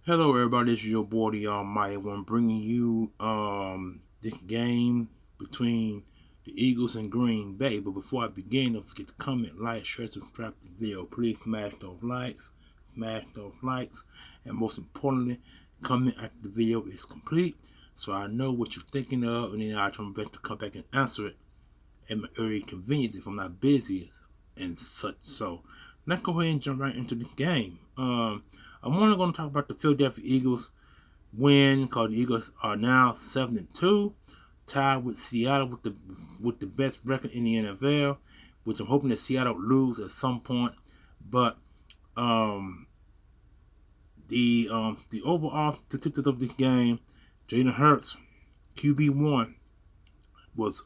Hello everybody, this is your boy the Almighty One bringing you the game between the Eagles and Green Bay. But before I begin, don't forget to comment, like, share, subscribe to the video. Please smash those likes, and most importantly, comment after the video is complete so I know what you're thinking of, and then I'll try my best to come back and answer it at my early convenience if I'm not busy and such. So let's go ahead and jump right into the game. I'm only going to talk about the Philadelphia Eagles win because the Eagles are now 7-2, tied with Seattle with the best record in the NFL, which I'm hoping that Seattle lose at some point. But the overall statistics of this game, Jalen Hurts, QB1, was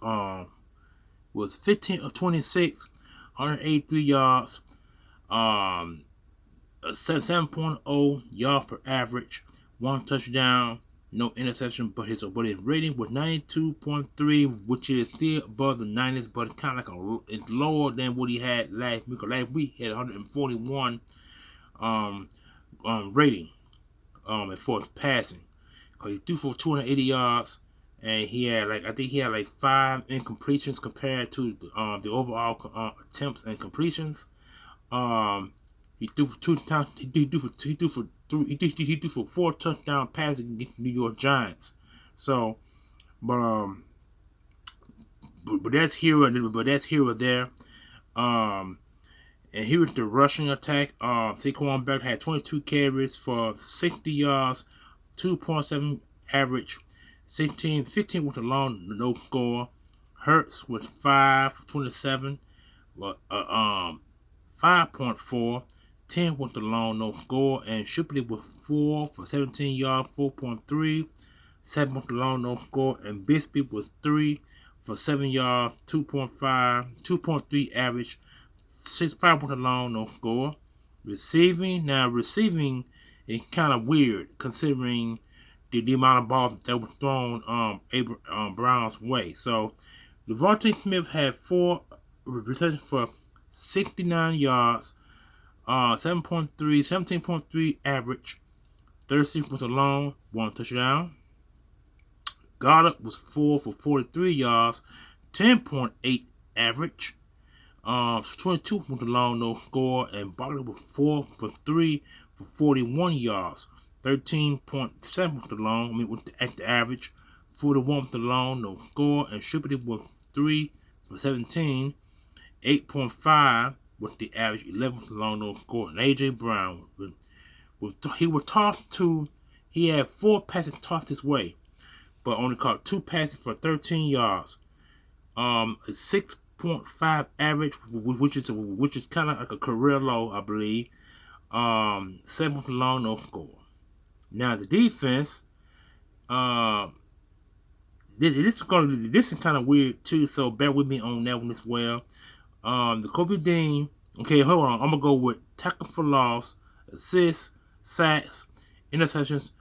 15 of 26, 183 yards, a 7.0 yard per average, one touchdown, no interception, but his rating was 92.3, which is still above the 90s, but it's kind of it's lower than what he had last week. Last week he had 141 rating as far as passing, because he threw for 280 yards, and he had like 5 incompletions compared to the overall attempts and completions. He threw for 2 times. He threw for 4 touchdown passes against the New York Giants. So, but that's here or there. And here is the rushing attack. Saquon Barkley had 22 carries for 60 yards, 2.7 average, 15 with a long no score. Hurts with 5 for 27, 5.4. 10 with the long no score, and Shipley with 4 for 17 yards, 4.3, 7 with the long no score, and Bisbee was 3 for 7 yards, 2.3 average, 6.5 with the long no score. Receiving is kind of weird considering the amount of balls that were thrown Brown's way. So Devontae Smith had 4 receptions for 69 yards. 17.3 average, 36 was alone, 1 touchdown. Goddard was 4 for 43 yards, 10.8 average, 22 was alone, no score, and Barkley was 4 for 3 for 41 yards, 13.7 with alone, at the average, 41 with alone, no score, and Shipley was 3 for 17, 8.5 with the average, 11 with the long no score. And A.J. Brown, he had 4 passes tossed his way, but only caught 2 passes for 13 yards. A 6.5 average, which is kind of like a career low, I believe. 7 with the long no score. Now the defense, this is kind of weird too, so bear with me on that one as well. The Kobe Dean. Okay, hold on. I'm gonna go with tackle for loss, assists, sacks, interceptions,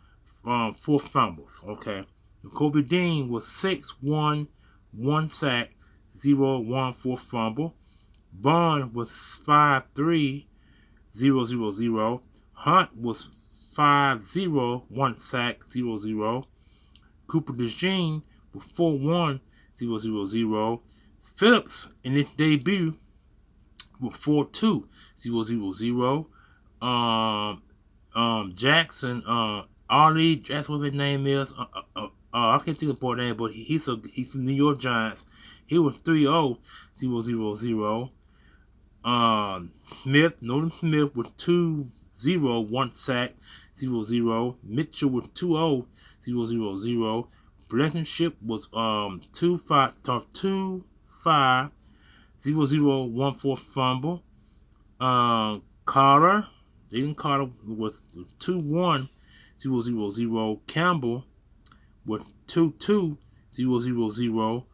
4 fumbles. Okay, Kobe Dean was 6-1, 1 sack, 0-1 4 fumble. Bond was 5-3, 0-0-0. Hunt was 5-0, 1 sack, 0-0. Cooper DeJean was 4-1, 0-0-0. Phillips in his debut with 4-2, 0-0-0. Jackson, Ali Jackson, what his name is. I can't think of the boy's name, but he's from New York Giants. He was 3-0, 0-0-0. Nolan Smith with 2-0, 1 sack, 0-0. Mitchell with 2-0, 0-0-0. Blankenship was 2-5, 0-0, 1 4 fumble. Carter, Jaden Carter was 2-1, 0-0-0. Campbell with 2-2, 0-0-0.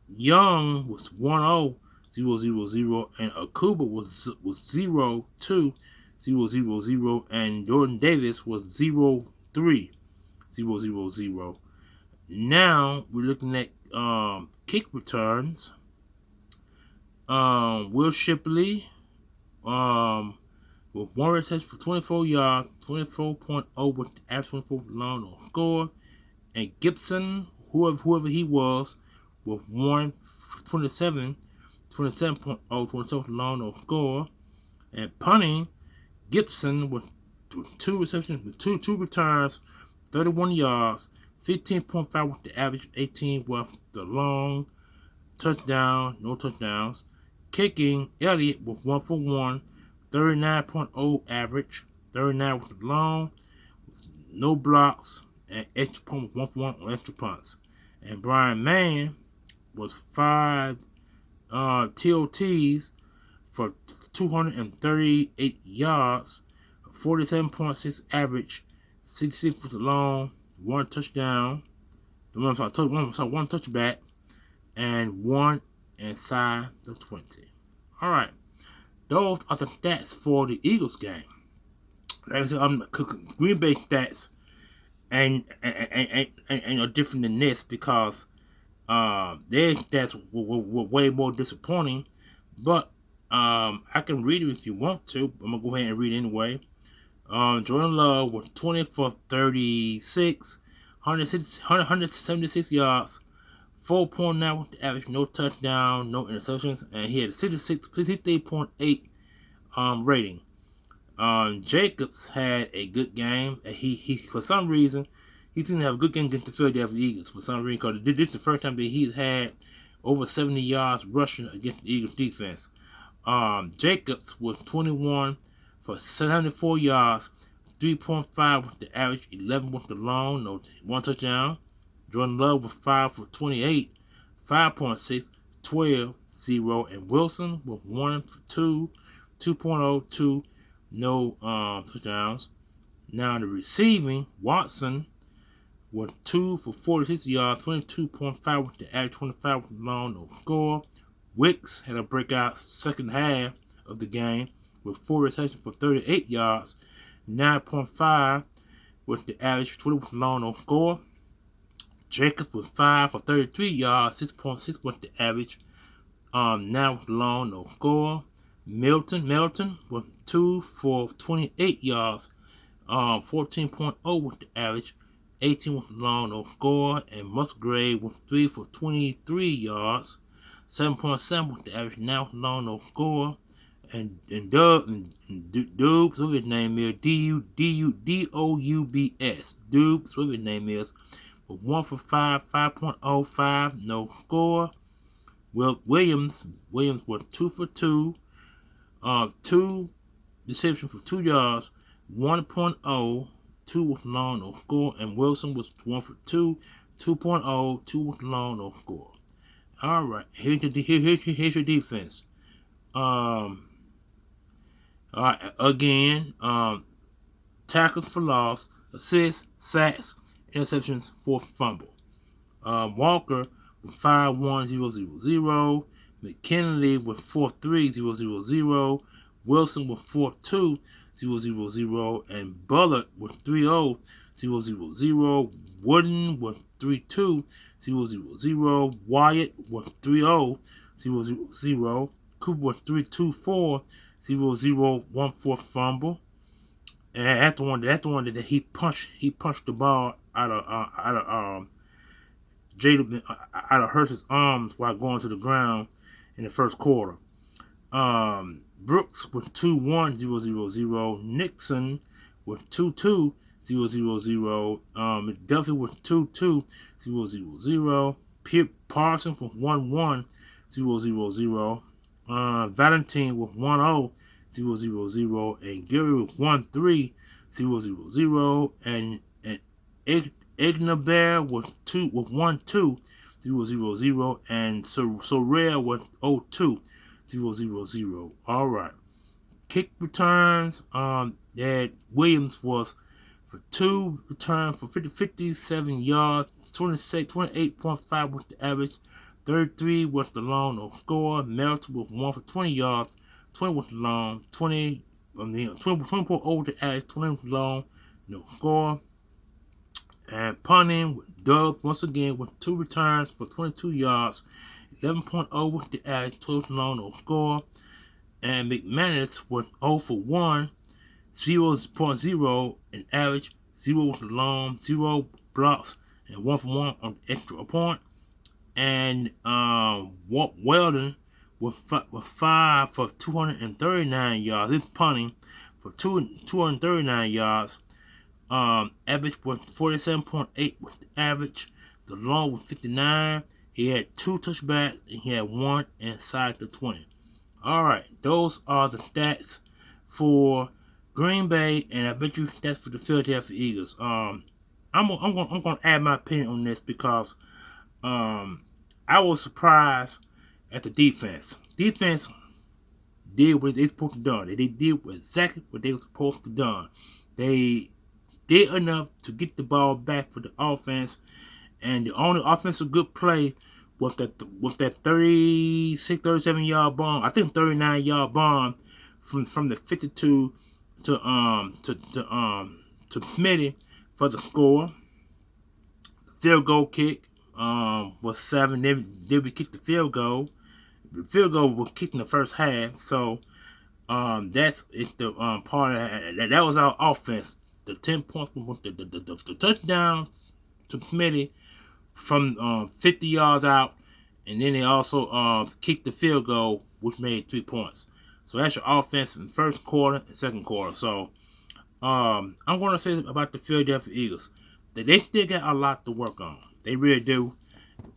Young was 1-0, 0-0-0, and Akuba was 0-2, 0-0-0, and Jordan Davis was 0-3, 0-0-0. Now we're looking at kick returns. Will Shipley with 1 reception for 24 yards, 24.0 with the average 24 long no score. And Gibson, whoever he was, with 27.0, 27 long no score. And punting, Gibson with 2 receptions, with two returns, 31 yards, 15.5 with the average, 18 with the long touchdown, no touchdowns. Kicking, Elliott with 1 for 1, 39.0 average, 39 with the long, no blocks, and extra point with 1 for 1 on extra punts. And Brian Mann was 5 TOTs for 238 yards, 47.6 average, 66 with the long, 1 touchdown, one touchback, and 1 inside the 20. All right, those are the stats for the Eagles game. Like I said, Green Bay stats ain't different than this because their stats were way more disappointing. But I can read it if you want to. I'm gonna go ahead and read it anyway. Jordan Love was 20 for 36, 176 yards, 4.9 with the average, no touchdown, no interceptions, and he had a 63.8 rating. Jacobs had a good game. He for some reason he didn't have a good game against the Philadelphia Eagles for some reason because this is the first time that he's had over 70 yards rushing against the Eagles defense. Jacobs was 21 for 74 yards, 3.5 with the average, 11 with the long, no 1 touchdown. Jordan Love was 5 for 28, 5.6, 12, 0, and Wilson was 1 for 2, 2.0, 2, no touchdowns. Now the receiving, Watson was 2 for 46 yards, 22.5 with the average, 25 with the long, no score. Wicks had a breakout second half of the game with 4 receptions for 38 yards, 9.5 with the average, 20 with the long, no score. Jacobs was 5 for 33 yards, 6.6 with the average, 9 with the long, no score. Milton was 2 for 28 yards, 14.0 with the average, 18 with the long, no score. And Musgrave was 3 for 23 yards, 7.7 with the average, 9 with the long, no score. And Doubs, who his name is, Doubs, Doubs, who his name is, 1 for 5, 5.05, no score. Williams was 2 for 2, 2 receptions for 2 yards, 1.0, 2 with long, no score. And Wilson was 1 for 2, 2.0, 2 with long, no score. All right, here's your defense. All right, again, tackles for loss, assists, sacks, interceptions, forced fumble. Walker with 5-1-0-0-0. McKinley with 4-3-0-0-0. Wilson with 4-2-0-0-0. And Bullock with 3-0-0-0-0. Wooden with 3-2-0-0-0. Wyatt with 3-0-0-0. Cooper with 3-2-4-0-0-1 forced fumble. And that's the one that he punched the ball out of Hurst's arms while going to the ground in the first quarter. Brooks with 2-1-0-0-0. Nixon with 2-2-0-0-0. McDuffie with 2-2-0-0-0. Parsons with 1-1-0-0-0. Valentine with 1-0-0-0, and Gary with 1-3-0-0-0, and Ignabear with 1-2-0-0-0, and Sorrell with 0-2-0-0-0. All right. Kick returns. That Williams was for 2 returns for 57 yards, 28.5 with the average. 33 with the long, no score. Melton with 1 for 20 yards, 20 with the long, 20.0 over the average, 20 with the long, no score. And punting with Doug once again with 2 returns for 22 yards, 11.0 with the average, 12 with the long, no score. And McManus with 0 for 1 0.0 in average, 0 with the long, 0 blocks, and 1 for 1 on the extra point. And Weldon with 5 for 239 yards. He's punting for 239 yards. Average was 47.8 with the average. The long was 59. He had 2 touchbacks and he had 1 inside the 20. All right, those are the stats for Green Bay, and I bet you that's for the Philadelphia Eagles. I'm gonna add my opinion on this because I was surprised at the defense. Defense did what they supposed to do. They did exactly what they were supposed to do. They did enough to get the ball back for the offense, and the only offensive good play was that 36, 37 yard bomb. I think 39 yard bomb from the 52 to Smitty for the score. The field goal kick was 7. They would kick the field goal. The field goal was kicked in the first half. So that's it. The part of that was our offense. The 10 points, the touchdown to Smitty from 50 yards out, and then they also kicked the field goal, which made 3 points. So that's your offense in the first quarter and second quarter. So I'm going to say about the Philadelphia Eagles that they still got a lot to work on. They really do.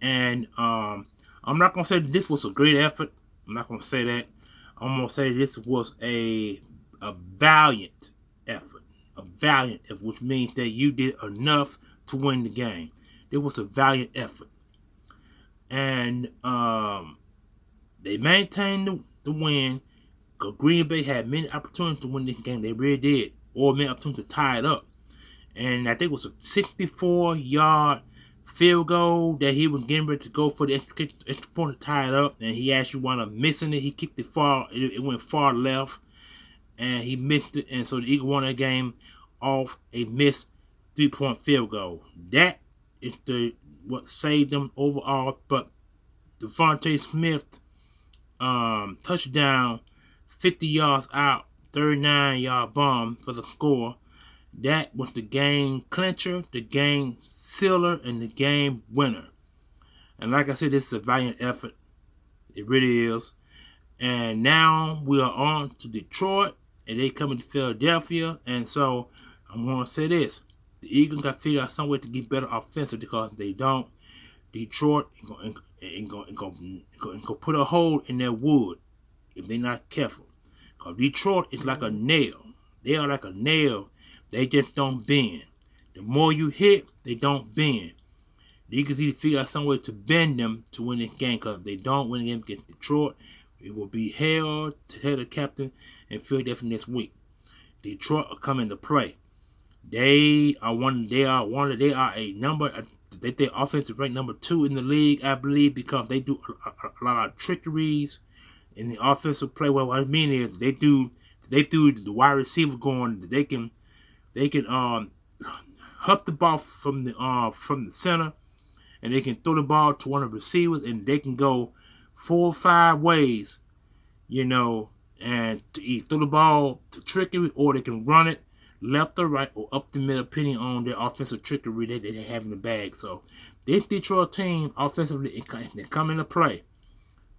And I'm not going to say that this was a great effort. I'm not going to say that. I'm going to say this was a valiant effort. A valiant effort, which means that you did enough to win the game. It was a valiant effort. And they maintained the win. Because Green Bay had many opportunities to win this game. They really did. Or many opportunities to tie it up. And I think it was a 64-yard field goal that he was getting ready to go for the extra point to tie it up. And he actually wound up missing it. He kicked it far. It went far left. And he missed it. And so the Eagles won that game off a missed 3-point field goal. That is what saved them overall. But Devontae Smith touchdown, 50 yards out, 39-yard bomb for the score. That was the game clincher, the game sealer, and the game winner. And like I said, this is a valiant effort. It really is. And now we are on to Detroit, and they coming to Philadelphia. And so I'm going to say this. The Eagles got to figure out some way to get better offensive because if they don't, Detroit ain't going to put a hole in their wood if they're not careful. Because Detroit is like a nail. They are like a nail. They just don't bend. The more you hit, they don't bend. The Eagles need to figure out some way to bend them to win this game because if they don't win the game against Detroit, it will be held to head the captain and Philadelphia this week. Detroit are coming to play. They are a number. They offensive ranked number 2 in the league, I believe, because they do a lot of trickeries in the offensive play. Well, what I mean is they do the wide receiver going. They can huff the ball from the center, and they can throw the ball to one of the receivers, and they can go 4 or 5 ways, and to either throw the ball to trickery, or they can run it left or right or up the middle, depending on their offensive trickery that they have in the bag. So this Detroit team offensively, they come into play.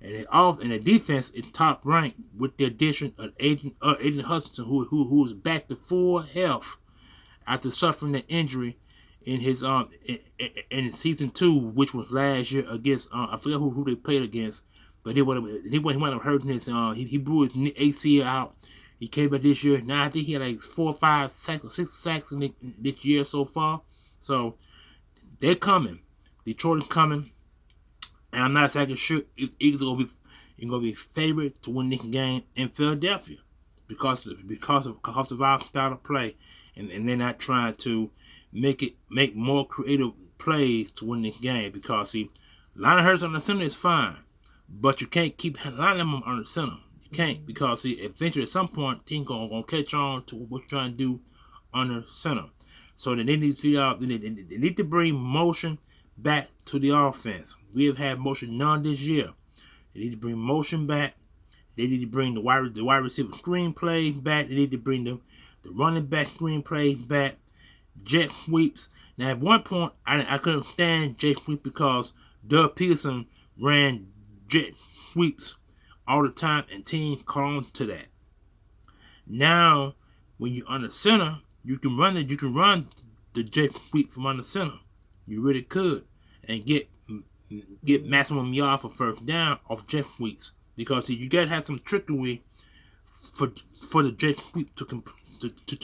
And the defense is top ranked with the addition of Aiden Hutchinson, who's back to full health after suffering an injury in his in season 2, which was last year against I forget who they played against, but he might have hurt his he blew his ACL out. He came back this year. Now I think he had like 4 or 5 sacks or 6 sacks in this year so far. So they're coming. Detroit is coming. And I'm not exactly sure if Eagles are going to be favored to win this game in Philadelphia because of our style of play, and they're not trying to make more creative plays to win this game because see, line of Hurts on the center is fine, but you can't keep lining them on the center. You can't because see, eventually at some point, the team gonna catch on to what you're trying to do on the center. So then they need to figure out. They need to bring motion back to the offense. We have had motion none this year. They need to bring motion back. They need to bring the wide receiver screenplay back. They need to bring The running back screen plays back. Jet sweeps. Now, at one point, I couldn't stand jet sweeps because Doug Peterson ran jet sweeps all the time, and teams caught on to that. Now, when you're under center, you can run it. You can run the jet sweep from under center. You really could, and get maximum yard for first down off jet sweeps, because you gotta have some trickery for the jet sweep to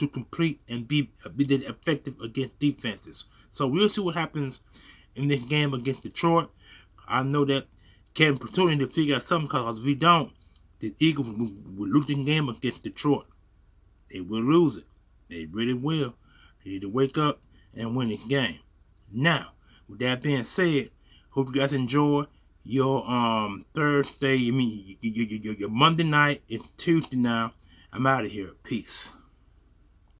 complete and be effective against defenses. So we'll see what happens in this game against Detroit. I know that Kevin Petrucci need to figure out something, because if we don't, the Eagles will lose the game against Detroit. They will lose it. They really will. They need to wake up and win this game. Now, with that being said, hope you guys enjoy your Thursday. Your Monday night. It's Tuesday now. I'm out of here. Peace.